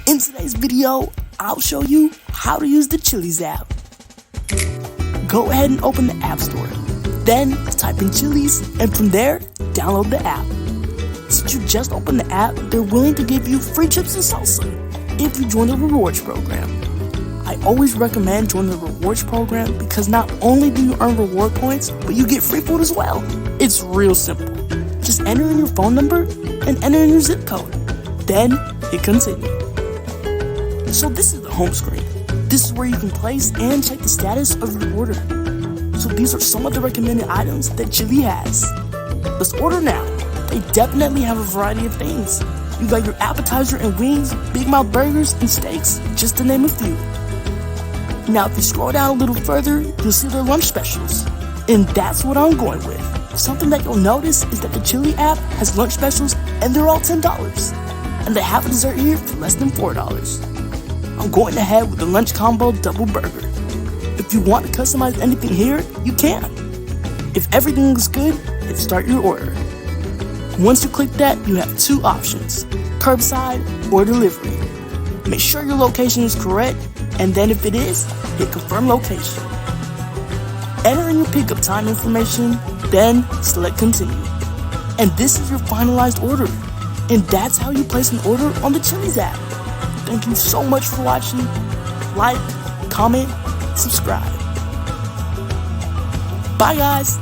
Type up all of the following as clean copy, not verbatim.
In today's video, I'll show you how to use the Chili's app. Go ahead and open the App Store. Then type in Chili's, and from there, download the app. Since you just opened the app, they're willing to give you free chips and salsa if you join the rewards program. I always recommend joining the rewards program because not only do you earn reward points, but you get free food as well. It's real simple. Just enter in your phone number and enter in your zip code. Then hit continue. So this is the home screen. This is where you can place and check the status of your order. So these are some of the recommended items that Chili has. Let's order now. They definitely have a variety of things. You got your appetizer and wings, Big Mouth burgers and steaks, just to name a few. Now if you scroll down a little further, you'll see their lunch specials. And that's what I'm going with. Something that you'll notice is that the Chili app has lunch specials and they're all $10. And they have a dessert here for less than $4. I'm going ahead with the lunch combo double burger. If you want to customize anything here, you can. If everything looks good, hit start your order. Once you click that, you have two options, curbside or delivery. Make sure your location is correct, and then if it is, hit confirm location. Enter in your pickup time information, then select continue. And this is your finalized order. And that's how you place an order on the Chili's app. Thank you so much for watching. Like, comment, subscribe. Bye guys.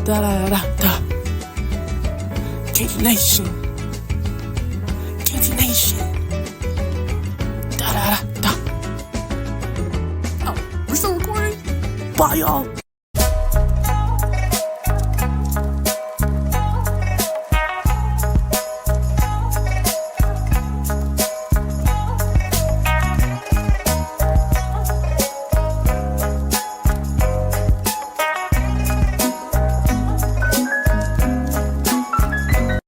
Da da da da. KT Nation. KT Nation. Da da da da. Oh, we're still recording? Bye y'all.